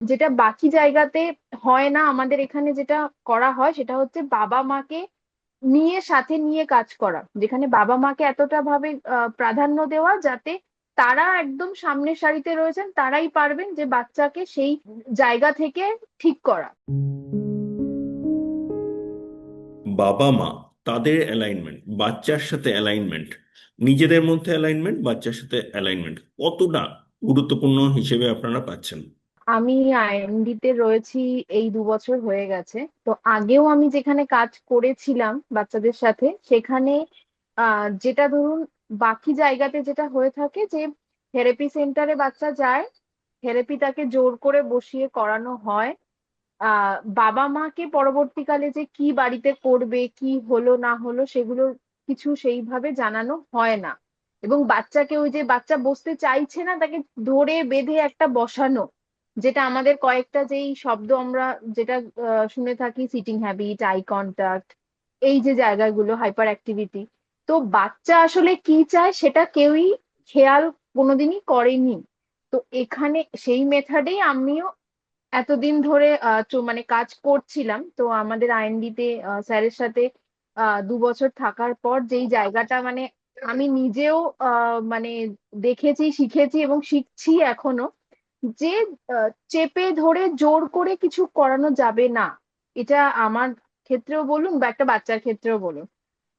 যেটা বাকি জায়গাতে হয় না, আমাদের এখানে যেটা করা হয় সেটা হচ্ছে বাবা মাকে নিয়ে সাথে নিয়ে কাজ করা, যেখানে বাবা মাকে এতটা ভাবে প্রাধান্য দেওয়া যাতে তারা একদম সামনের সারিতে রয়েছেন, তারাই পারবেন যে বাচ্চাকে সেই জায়গা থেকে ঠিক করা। বাবা মা তাদের অ্যালাইনমেন্ট, বাচ্চার সাথে অ্যালাইনমেন্ট, নিজেদের মধ্যে অ্যালাইনমেন্ট, বাচ্চার সাথে অ্যালাইনমেন্ট কতটা গুরুত্বপূর্ণ হিসেবে আপনারা পাচ্ছেন? আমি আইএনডি তে রয়েছি এই 2 বছর হয়ে গেছে। তো আগেও আমি যেখানে কাজ করেছিলাম বাচ্চাদের সাথে, সেখানে যেটা ধরুন বাকি জায়গাতে যেটা হয়ে থাকে যে থেরাপি সেন্টারে বাচ্চা যায়, থেরাপি তাকে জোর করে বসিয়ে করানো হয়। বাবা মাকে পরবর্তীকালে যে কি বাড়িতে করবে, কি হলো না হলো, সেগুলো কিছু সেইভাবে জানানো হয় না। এবং বাচ্চাকে ওই যে বাচ্চা বসতে চাইছে না তাকে ধরে বেঁধে একটা বসানো, যেটা আমাদের কয়েকটা যেই শব্দ আমরা যেটা শুনে থাকি, সিটিং হ্যাবিট, আই কন্টাক্ট, এই যে জায়গাগুলো, হাইপার অ্যাক্টিভিটি, তো বাচ্চা আসলে কি চায় সেটা কেউই খেয়াল কোনোদিনই করেনি। তো এখানে সেই মেথডেই আমিও এতদিন ধরে মানে কাজ করছিলাম। তো আমাদের আইএনডি তে স্যারের সাথে 2 বছর থাকার পর যেই জায়গাটা মানে আমি নিজেও মানে দেখেছি, শিখেছি এবং শিখছি এখনো, যে চেপে ধরে জোর করে কিছু করানো যাবে না। এটা আমার ক্ষেত্রেও বলুন বা একটা বাচ্চার ক্ষেত্রেও বলুন,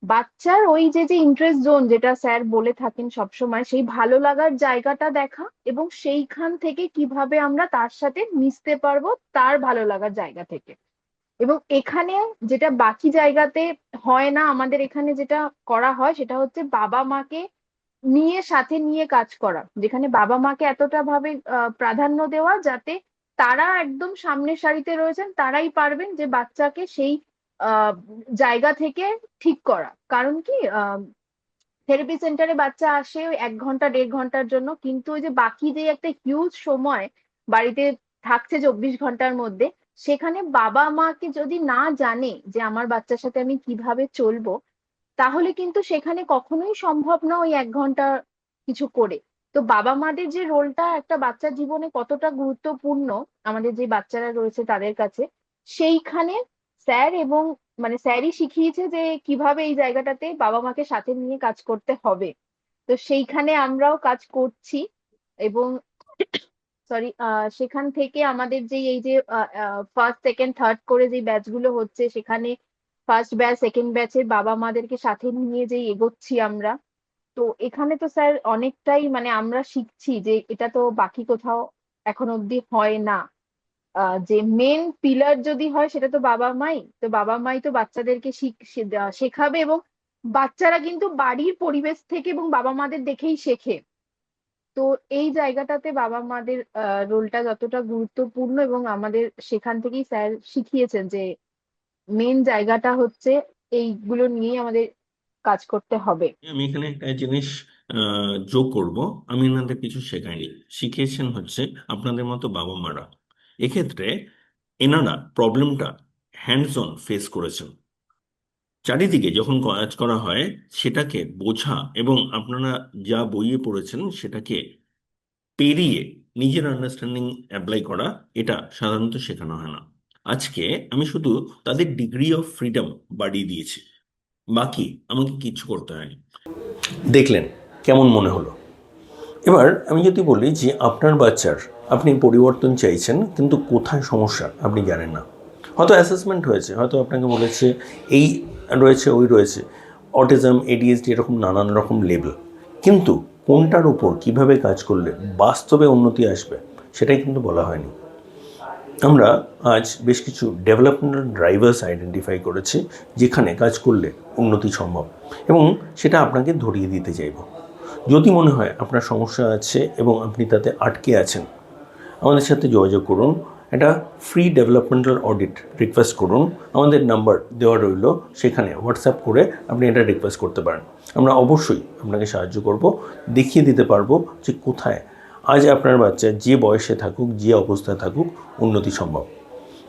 বাচ্চার ওই যে যে ইন্টারেস্ট জোন যেটা স্যার বলে থাকেন সবসময়, সেই ভালো লাগার জায়গাটা দেখা এবং সেইখান থেকে কিভাবে আমরা তার সাথে মিশতে পারবো তার ভালো লাগার জায়গা থেকে। এবং এখানে যেটা বাকি জায়গাতে হয় না, আমাদের এখানে যেটা করা হয় সেটা হচ্ছে বাবা মাকে নিয়ে সাথে নিয়ে কাজ করা, যেখানে বাবা মাকে এতটা ভাবে প্রাধান্য দেওয়া যাতে তারা একদম সামনের সারিতে রয়েছেন, তারাই পারবেন যে বাচ্চাকে সেই আহ জায়গা থেকে ঠিক করা। কারণ কি, থেরাপি সেন্টারে বাচ্চা আসে ওই 1 ঘন্টা 1.5 ঘন্টার জন্য, কিন্তু ওই যে বাকি যে একটা হিউজ সময় বাড়িতে থাকছে 24 ঘন্টার মধ্যে, সেখানে বাবা মাকে যদি না জানে যে আমার বাচ্চার সাথে আমি কিভাবে চলবো, তাহলে কিন্তু সেখানে কখনোই সম্ভব না ওই 1 ঘন্টা কিছু করে। তো বাবা মাদের যে রোলটা একটা বাচ্চার জীবনে কতটা গুরুত্বপূর্ণ, আমাদের যে বাচ্চারা রয়েছে তাদের কাছে, সেইখানে স্যার এবং মানে স্যারই শিখিয়েছে যে কিভাবে এই জায়গাটাতে বাবা মাকে সাথে নিয়ে কাজ করতে হবে। তো সেইখানে আমরাও কাজ করছি। এবং সরি, সেখান থেকে আমাদের যে এই যে ফার্স্ট সেকেন্ড থার্ড করে যে ব্যাচ গুলো হচ্ছে, সেখানে ফার্স্ট ব্যাচ সেকেন্ড ব্যাচের বাবা মাদেরকে সাথে নিয়ে যে এগোচ্ছি আমরা। তো এখানে তো স্যার অনেকটাই মানে আমরা শিখছি যে এটা তো বাকি কোথাও এখন অব্দি হয় না। যে মেন পিলার যদি হয় সেটা তো বাবা মাই, তো বাবা মাই তো বাচ্চাদেরকে শেখাবে, এবং বাচ্চারা কিন্তু বাড়ির পরিবেশ থেকে এবং বাবা মাদের দেখেই শেখে। তো এই জায়গাটাতে বাবা মাদের রোলটা যতটা গুরুত্বপূর্ণ, এবং আমাদের সেখান থেকেই স্যার শিখিয়েছেন যে মেন জায়গাটা হচ্ছে এইগুলো নিয়েই আমাদের কাজ করতে হবে। আমি এখানে একটা জিনিস যোগ করব। আমি এনাদের কিছু শেখাইনি, শিখিয়েছেন হচ্ছে আপনাদের মতো বাবা মারা। এক্ষেত্রে এনারা প্রবলেমটা হ্যান্ডস অন ফেস করেছেন। চারিদিকে যখন কাজ করা হয় সেটাকে বোঝা এবং আপনারা যা বইয়ে পড়েছেন সেটাকে পেরিয়ে নিজের আন্ডারস্ট্যান্ডিং অ্যাপ্লাই করা, এটা সাধারণত শেখানো হয় না। আজকে আমি শুধু তাদের ডিগ্রি অফ ফ্রিডম বাড়িয়ে দিয়েছি, বাকি আমাকে কিচ্ছু করতে হয়নি। দেখলেন কেমন মনে হলো? এবার আমি যদি বলি যে আপনার বাচ্চার আপনি পরিবর্তন চাইছেন, কিন্তু কোথায় সমস্যা আপনি জানেন না। হয়তো অ্যাসেসমেন্ট হয়েছে, হয়তো আপনাকে বলেছে এই রয়েছে ওই রয়েছে, অটিজম, এডিএইচডি, এরকম নানান রকম লেবেল, কিন্তু কোনটার উপর কিভাবে কাজ করলে বাস্তবে উন্নতি আসবে সেটাই কিন্তু বলা হয়নি। আমরা আজ বেশ কিছু ডেভেলপমেন্টাল ড্রাইভার্স আইডেন্টিফাই করেছি যেখানে কাজ করলে উন্নতি সম্ভব, এবং সেটা আপনাকে ধরিয়ে দিতে চাইব। যদি মনে হয় আপনার সমস্যা আছে এবং আপনি তাতে আটকে আছেন, আমাদের সাথে যোগাযোগ করুন। একটা ফ্রি ডেভেলপমেন্টাল অডিট রিকোয়েস্ট করুন, আমাদের নাম্বার দেওয়া রইল, সেখানে হোয়াটসঅ্যাপ করে আপনি এটা রিকোয়েস্ট করতে পারেন। আমরা অবশ্যই আপনাকে সাহায্য করব, দেখিয়ে দিতে পারবো যে কোথায় আজ আপনার বাচ্চা যে বয়সে থাকুক, যে অবস্থায় থাকুক, উন্নতি সম্ভব।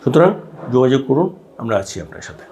সুতরাং যোগাযোগ করুন, আমরা আছি আপনার সাথে।